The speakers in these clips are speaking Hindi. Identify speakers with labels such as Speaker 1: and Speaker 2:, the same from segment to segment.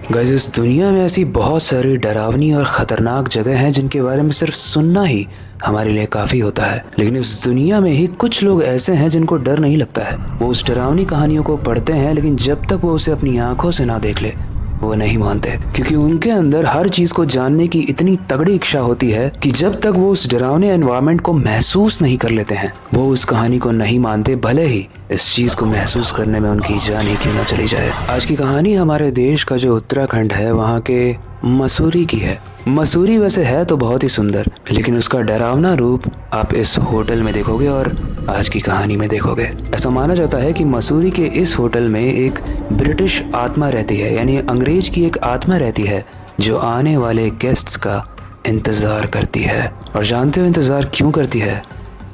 Speaker 1: गाइस, इस दुनिया में ऐसी बहुत सारी डरावनी और ख़तरनाक जगह हैं जिनके बारे में सिर्फ सुनना ही हमारे लिए काफ़ी होता है। लेकिन इस दुनिया में ही कुछ लोग ऐसे हैं जिनको डर नहीं लगता है। वो उस डरावनी कहानियों को पढ़ते हैं, लेकिन जब तक वो उसे अपनी आंखों से ना देख ले वो नहीं मानते, क्योंकि उनके अंदर हर चीज को जानने की इतनी तगड़ी इच्छा होती है कि जब तक वो उस डरावने एनवायरनमेंट को महसूस नहीं कर लेते हैं वो उस कहानी को नहीं मानते, भले ही इस चीज को महसूस करने में उनकी जान ही क्यों ना चली जाए। आज की कहानी हमारे देश का जो उत्तराखंड है वहाँ के मसूरी की है। मसूरी वैसे है तो बहुत ही सुंदर, लेकिन उसका डरावना रूप आप इस होटल में देखोगे और आज की कहानी में देखोगे। ऐसा माना जाता है कि मसूरी के इस होटल में एक ब्रिटिश आत्मा रहती है, यानी अंग्रेज की एक आत्मा रहती है जो आने वाले गेस्ट्स का इंतजार करती है। और जानते हो इंतजार क्यों करती है?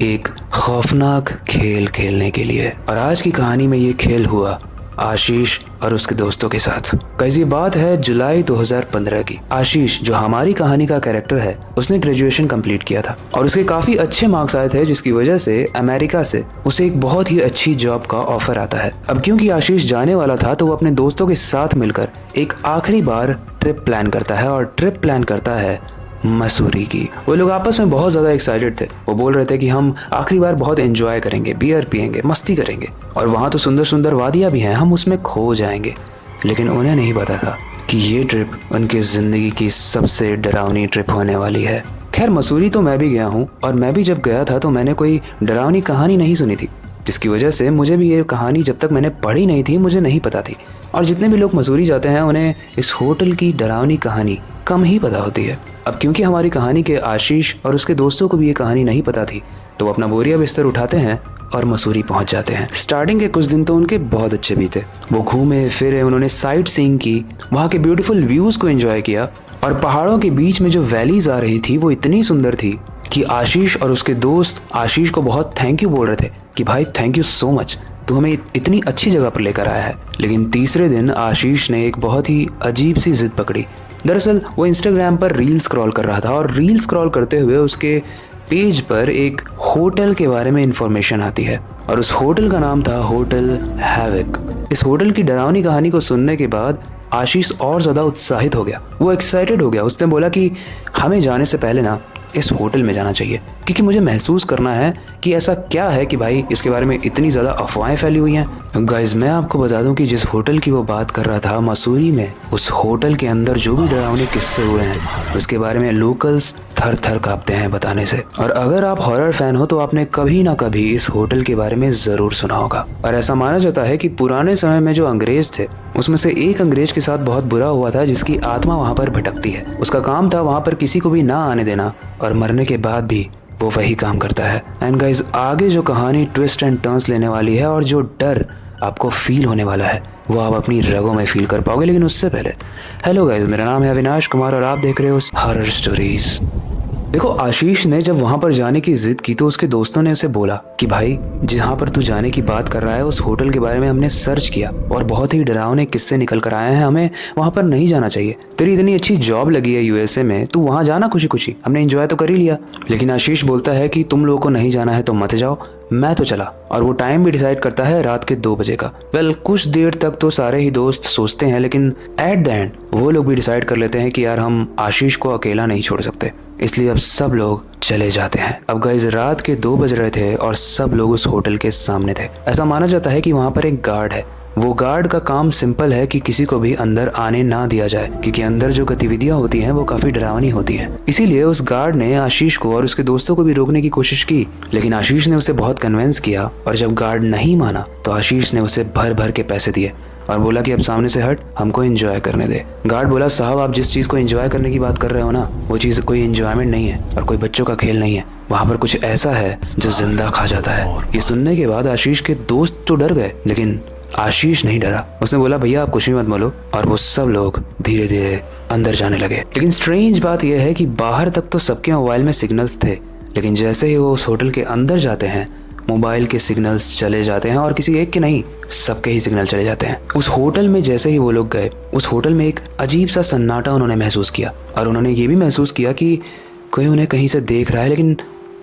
Speaker 1: एक खौफनाक खेल खेलने के लिए। और आज की कहानी में ये खेल हुआ आशीष और उसके दोस्तों के साथ। गाइस, ये बात है जुलाई 2015 की। आशीष जो हमारी कहानी का कैरेक्टर है उसने ग्रेजुएशन कंप्लीट किया था और उसके काफी अच्छे मार्क्स आए थे, जिसकी वजह से अमेरिका से उसे एक बहुत ही अच्छी जॉब का ऑफर आता है। अब क्योंकि आशीष जाने वाला था तो वो अपने दोस्तों के साथ मिलकर एक आखिरी बार ट्रिप प्लान करता है और ट्रिप प्लान करता है मसूरी की। वो लोग आपस में बहुत ज़्यादा एक्साइटेड थे। वो बोल रहे थे कि हम आखिरी बार बहुत एंजॉय करेंगे, बियर पियेंगे, मस्ती करेंगे और वहाँ तो सुंदर सुंदर वादियाँ भी हैं, हम उसमें खो जाएंगे। लेकिन उन्हें नहीं पता था कि ये ट्रिप उनकी ज़िंदगी की सबसे डरावनी ट्रिप होने वाली है। खैर, मसूरी तो मैं भी गया हूँ और मैं भी जब गया था तो मैंने कोई डरावनी कहानी नहीं सुनी थी, जिसकी वजह से मुझे भी ये कहानी जब तक मैंने पढ़ी नहीं थी मुझे नहीं पता थी। और जितने भी लोग मसूरी जाते हैं उन्हें इस होटल की डरावनी कहानी कम ही पता होती है। अब क्योंकि हमारी कहानी के आशीष और उसके दोस्तों को भी ये कहानी नहीं पता थी तो वो अपना बोरिया बिस्तर उठाते हैं और मसूरी पहुंच जाते हैं। स्टार्टिंग के कुछ दिन तो उनके बहुत अच्छे भी थे। वो घूमे फिरे, उन्होंने साइट सीइंग की, वहाँ के ब्यूटीफुल व्यूज़ को एंजॉय किया और पहाड़ों के बीच में जो वैलीज आ रही थी वो इतनी सुंदर थी कि आशीष और उसके दोस्त आशीष को बहुत थैंक यू बोल रहे थे कि भाई थैंक यू सो मच, तू हमें इतनी अच्छी जगह पर लेकर आया है। लेकिन तीसरे दिन आशीष ने एक बहुत ही अजीब सी जिद पकड़ी। दरअसल वो इंस्टाग्राम पर रील स्क्रॉल कर रहा था और रील स्क्रॉल करते हुए उसके पेज पर एक होटल के बारे में इंफॉर्मेशन आती है और उस होटल का नाम था होटल हैविक। इस होटल की डरावनी कहानी को सुनने के बाद आशीष और ज़्यादा उत्साहित हो गया, वो एक्साइटेड हो गया। उसने बोला कि हमें जाने से पहले ना इस होटल में जाना चाहिए, क्योंकि मुझे महसूस करना है कि ऐसा क्या है कि भाई इसके बारे में इतनी ज़्यादा अफवाहें फैली हुई हैं। गाइज, मैं आपको बता दूं कि जिस होटल की वो बात कर रहा था मसूरी में, उस होटल के अंदर जो भी डरावने किस्से हुए हैं उसके बारे में लोकल्स थर थर कांपते हैं बताने से। और अगर आप हॉरर फैन हो तो आपने कभी ना कभी इस होटल के बारे में ज़रूर सुना होगा। और ऐसा माना जाता है कि पुराने समय में जो अंग्रेज थे उसमें से एक अंग्रेज के साथ बहुत बुरा हुआ था, जिसकी आत्मा वहाँ पर भटकती है। उसका काम था वहाँ पर किसी को भी ना आने देना और मरने के बाद भी वो वही काम करता है। एंड गाइज, आगे जो कहानी ट्विस्ट एंड टर्न्स लेने वाली है और जो डर आपको फील होने वाला है वो आप अपनी रगों में फील कर पाओगे। लेकिन उससे पहले, हेलो गाइज, मेरा नाम है अविनाश कुमार और आप देख रहे हो हॉरर स्टोरीज। देखो, आशीष ने जब वहां पर जाने की जिद की तो उसके दोस्तों ने उसे बोला कि भाई जहां पर तू जाने की बात कर रहा है उस होटल के बारे में हमने सर्च किया और बहुत ही डरावने किस्से निकल कर आए हैं, हमें वहां पर नहीं जाना चाहिए। तेरी इतनी अच्छी जॉब लगी है यूएसए में, तू वहां जाना खुशी खुशी, हमने एंजॉय तो कर ही लिया। लेकिन आशीष बोलता है कि तुम लोगों को नहीं जाना है तो मत जाओ, मैं तो चला। और वो टाइम भी डिसाइड करता है रात के 2 बजे का। वेल, कुछ देर तक तो सारे ही दोस्त सोचते हैं, लेकिन एट द एंड वो लोग भी डिसाइड कर लेते हैं कि यार हम आशीष को अकेला नहीं छोड़ सकते, इसलिए अब सब लोग चले जाते हैं। अब गाइस, रात के 2 बज रहे थे और सब लोग उस होटल के सामने थे। ऐसा माना जाता है कि वहाँ पर एक गार्ड है। वो गार्ड का काम सिंपल है कि किसी को भी अंदर आने ना दिया जाए, क्योंकि अंदर जो गतिविधियां होती हैं वो काफी डरावनी होती हैं। इसीलिए उस गार्ड ने आशीष को और उसके दोस्तों को भी रोकने की कोशिश की, लेकिन आशीष ने उसे बहुत कन्विंस किया और जब गार्ड नहीं माना तो आशीष ने उसे भर भर के पैसे दिए और बोला कि अब सामने से हट, हमको एंजॉय करने दे। गार्ड बोला, साहब आप जिस चीज़ को एंजॉय करने की बात कर रहे हो ना, वो चीज़ कोई एंजॉयमेंट नहीं है और कोई बच्चों का खेल नहीं है। वहाँ पर कुछ ऐसा है जो जिंदा खा जाता है। ये सुनने के बाद आशीष के दोस्त तो डर गए, लेकिन आशीष नहीं डरा। उसने बोला, भैया आप कुछ भी मत बोलो, और वो सब लोग धीरे धीरे अंदर जाने लगे। लेकिन स्ट्रेंज बात यह है कि बाहर तक तो सबके मोबाइल में सिग्नल्स थे, लेकिन जैसे ही वो उस होटल के अंदर जाते हैं मोबाइल के सिग्नल्स चले जाते हैं और किसी एक के नहीं, सबके ही सिग्नल चले जाते हैं। उस होटल में जैसे ही वो लोग गए, उस होटल में एक अजीब सा सन्नाटा उन्होंने महसूस किया और उन्होंने ये भी महसूस किया कि कोई उन्हें कहीं से देख रहा है, लेकिन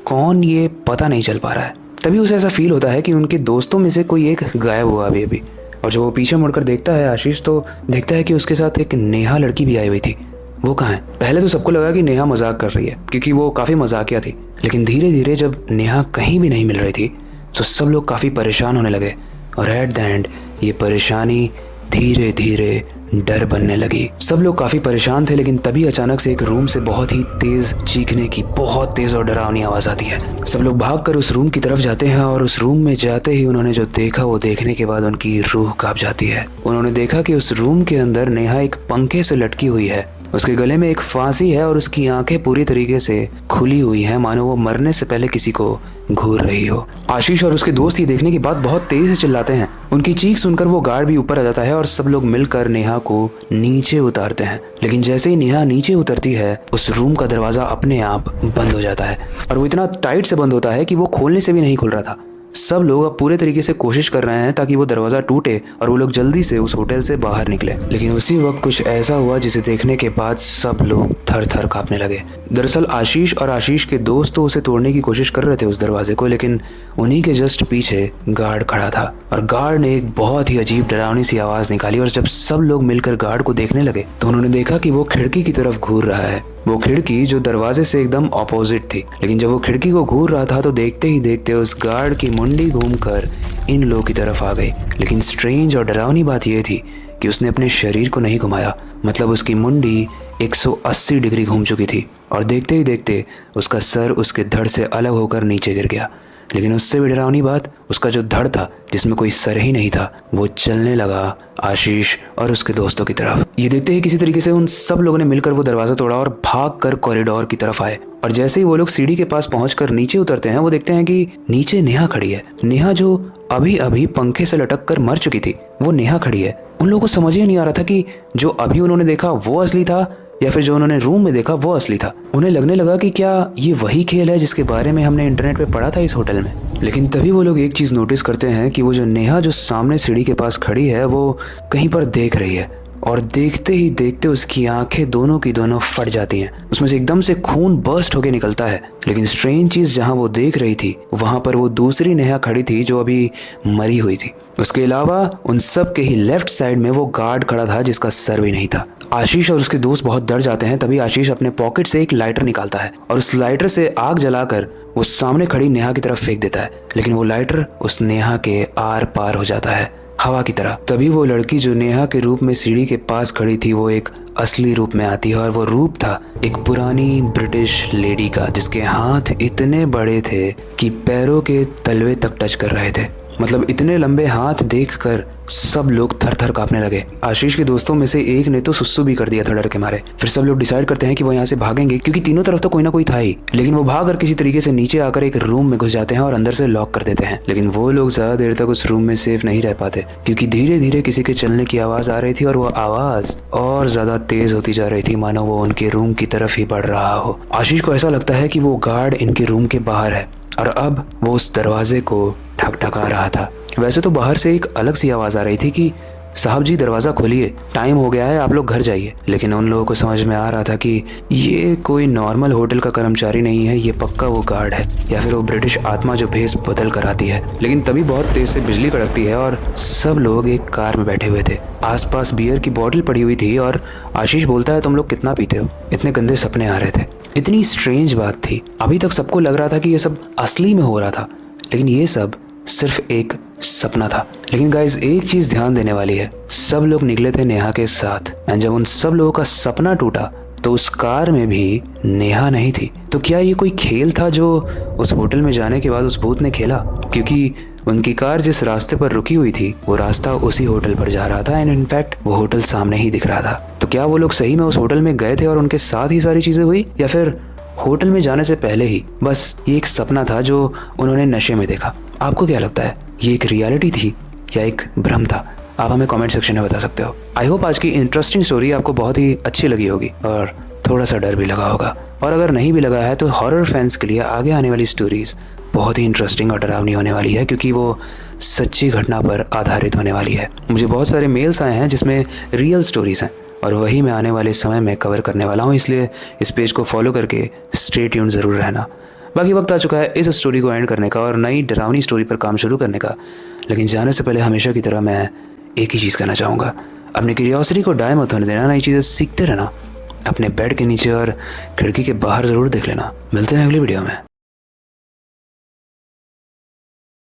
Speaker 1: कौन ये पता नहीं चल पा रहा है। तभी उसे ऐसा फील होता है कि उनके दोस्तों में से कोई एक गायब हुआ अभी। और जब वो पीछे मुड़कर देखता है आशीष तो देखता है कि उसके साथ एक नेहा लड़की भी आई हुई थी। वो कहाँ है? पहले तो सबको लगा कि नेहा मजाक कर रही है क्योंकि वो काफ़ी मजाकिया थी, लेकिन धीरे धीरे जब नेहा कहीं भी नहीं मिल रही थी तो सब लोग काफ़ी परेशान होने लगे और एट द एंड ये परेशानी धीरे धीरे डर बनने लगी। सब लोग काफी परेशान थे, लेकिन तभी अचानक से एक रूम से बहुत ही तेज चीखने की बहुत तेज और डरावनी आवाज आती है। सब लोग भागकर उस रूम की तरफ जाते हैं और उस रूम में जाते ही उन्होंने जो देखा वो देखने के बाद उनकी रूह कांप जाती है। उन्होंने देखा कि उस रूम के अंदर नेहा एक पंखे से लटकी हुई है, उसके गले में एक फांसी है और उसकी आंखें पूरी तरीके से खुली हुई हैं, मानो वो मरने से पहले किसी को घूर रही हो। आशीष और उसके दोस्त ये देखने के बाद बहुत तेज से चिल्लाते हैं। उनकी चीख सुनकर वो गार्ड भी ऊपर आ जाता है और सब लोग मिलकर नेहा को नीचे उतारते हैं। लेकिन जैसे ही नेहा नीचे उतरती है उस रूम का दरवाजा अपने आप बंद हो जाता है और वो इतना टाइट से बंद होता है कि वो खोलने से भी नहीं खुल रहा था। सब लोग अब पूरे तरीके से कोशिश कर रहे हैं ताकि वो दरवाजा टूटे और वो लोग जल्दी से उस होटल से बाहर निकले, लेकिन उसी वक्त कुछ ऐसा हुआ जिसे देखने के बाद सब लोग थर थर कांपने लगे। दरअसल आशीष और आशीष के दोस्त तो उसे तोड़ने की कोशिश कर रहे थे उस दरवाजे को, लेकिन उन्हीं के जस्ट पीछे गार्ड खड़ा था और गार्ड ने एक बहुत ही अजीब डरावनी सी आवाज निकाली और जब सब लोग मिलकर गार्ड को देखने लगे तो उन्होंने देखा कि वो खिड़की की तरफ घूर रहा है। वो खिड़की जो दरवाजे से एकदम ऑपोजिट थी, लेकिन जब वो खिड़की को घूर रहा था तो देखते ही देखते उस गार्ड की मुंडी घूमकर इन लोगों की तरफ आ गई। लेकिन स्ट्रेंज और डरावनी बात यह थी कि उसने अपने शरीर को नहीं घुमाया, मतलब उसकी मुंडी 180 डिग्री घूम चुकी थी और देखते ही देखते उसका सर उसके धड़ से अलग होकर नीचे गिर गया। लेकिन उससे भी डरावनी बात, उसका जो धड़ था जिसमें कोई सर ही नहीं था वो चलने लगा आशीष और उसके दोस्तों की तरफ। ये देखते ही किसी तरीके से उन सब लोगों ने मिलकर वो दरवाजा तोड़ा और भागकर कॉरिडोर की तरफ आए और जैसे ही वो लोग सीढ़ी के पास पहुंचकर नीचे उतरते हैं वो देखते हैं कि नीचे नेहा खड़ी है। नेहा जो अभी अभी पंखे से लटक कर मर चुकी थी वो नेहा खड़ी है। उन लोगों को समझ ही नहीं आ रहा था कि जो अभी उन्होंने देखा वो असली था या फिर जो उन्होंने रूम में देखा वो असली था। उन्हें लगने लगा कि क्या ये वही खेल है जिसके बारे में हमने इंटरनेट पे पढ़ा था इस होटल में। लेकिन तभी वो लोग एक चीज नोटिस करते हैं कि वो जो नेहा जो सामने सीढ़ी के पास खड़ी है वो कहीं पर देख रही है और देखते ही देखते उसकी आंखें दोनों की दोनों फट जाती हैं। उसमें से एकदम से खून बर्स्ट होके निकलता है। लेकिन स्ट्रेंज चीज, जहां वो देख रही थी वहां पर वो दूसरी नेहा खड़ी थी जो अभी मरी हुई थी। उसके अलावा उन सब के ही लेफ्ट साइड में वो गार्ड खड़ा था जिसका सर भी नहीं था। आशीष और उसके दोस्त बहुत डर जाते हैं। तभी आशीष अपने पॉकेट से एक लाइटर निकालता है और उस लाइटर से आग जलाकर वो सामने खड़ी नेहा की तरफ फेंक देता है, लेकिन वो लाइटर उस नेहा के आर पार हो जाता है हवा की तरह। तभी वो लड़की जो नेहा के रूप में सीढ़ी के पास खड़ी थी वो एक असली रूप में आती है और वो रूप था एक पुरानी ब्रिटिश लेडी का जिसके हाथ इतने बड़े थे कि पैरों के तलवे तक टच कर रहे थे। मतलब इतने लंबे हाथ देखकर सब लोग थर थर कांपने लगे। आशीष के दोस्तों में से एक ने तो सुसु भी कर दिया था डर के मारे। फिर सब लोग डिसाइड करते हैं कि वो यहाँ से भागेंगे क्योंकि तीनों तरफ तो कोई ना कोई था ही। लेकिन वो भागकर किसी तरीके से नीचे आकर एक रूम में घुस जाते हैं और अंदर से लॉक कर देते हैं। लेकिन वो लोग ज्यादा देर तक उस रूम में सेफ नहीं रह पाते क्योंकि धीरे धीरे किसी के चलने की आवाज आ रही थी और वो आवाज और ज्यादा तेज होती जा रही थी, मानो वो उनके रूम की तरफ ही बढ़ रहा हो। आशीष को ऐसा लगता है कि वो गार्ड इनके रूम के बाहर है और अब वो उस दरवाजे को ठकठका रहा था। वैसे तो बाहर से एक अलग सी आवाज आ रही थी कि साहब जी दरवाजा खोलिए, टाइम हो गया है, आप लोग घर जाइए। लेकिन उन लोगों को समझ में आ रहा था कि ये कोई नॉर्मल होटल का कर्मचारी नहीं है, ये पक्का वो गार्ड है या फिर वो ब्रिटिश आत्मा जो भेस बदल कर आती है। लेकिन तभी बहुत तेज से बिजली कड़कती है और सब लोग एक कार में बैठे हुए थे। आसपास बियर की बॉटल पड़ी हुई थी और आशीष बोलता है तुम लोग कितना पीते हो? इतने गंदे सपने आ रहे थे। इतनी स्ट्रेंज बात थी। अभी तक सबको लग रहा था कि ये सब असली में हो रहा था, लेकिन ये सब सिर्फ एक सपना था। लेकिन गाइज एक चीज ध्यान देने वाली है, सब लोग निकले थे नेहा के साथ एंड जब उन सब लोगों का सपना टूटा तो उस कार में भी नेहा नहीं थी। तो क्या ये कोई खेल था जो उस होटल में जाने के बाद उस भूत ने खेला? क्योंकि उनकी कार जिस रास्ते पर रुकी हुई थी वो रास्ता उसी होटल पर जा रहा था एंड इनफैक्ट वो होटल सामने ही दिख रहा था। तो क्या वो लोग सही में उस होटल में गए थे और उनके साथ ही सारी चीजें हुई, या फिर होटल में जाने से पहले ही बस ये एक सपना था जो उन्होंने नशे में देखा? आपको क्या लगता है, ये एक रियलिटी थी या एक भ्रम था? आप हमें कमेंट सेक्शन में बता सकते हो। आई होप आज की इंटरेस्टिंग स्टोरी आपको बहुत ही अच्छी लगी होगी और थोड़ा सा डर भी लगा होगा। और अगर नहीं भी लगा है तो हॉरर फैंस के लिए आगे आने वाली स्टोरीज बहुत ही इंटरेस्टिंग और डरावनी होने वाली है क्योंकि वो सच्ची घटना पर आधारित होने वाली है। मुझे बहुत सारे मेल्स आए हैं जिसमें रियल स्टोरीज हैं और वही मैं आने वाले समय में कवर करने वाला हूँ, इसलिए इस पेज को फॉलो करके स्टे ट्यून्ड ज़रूर रहना। बाकी वक्त आ चुका है इस स्टोरी को एंड करने का और नई डरावनी स्टोरी पर काम शुरू करने का। लेकिन जाने से पहले हमेशा की तरह मैं एक ही चीज़ कहना चाहूँगा, अपनी क्यूरियोसिटी को डाय मत होने देना, नई चीज़ें सीखते रहना। अपने बेड के नीचे और खिड़की के बाहर ज़रूर देख लेना। मिलते हैं अगली वीडियो में।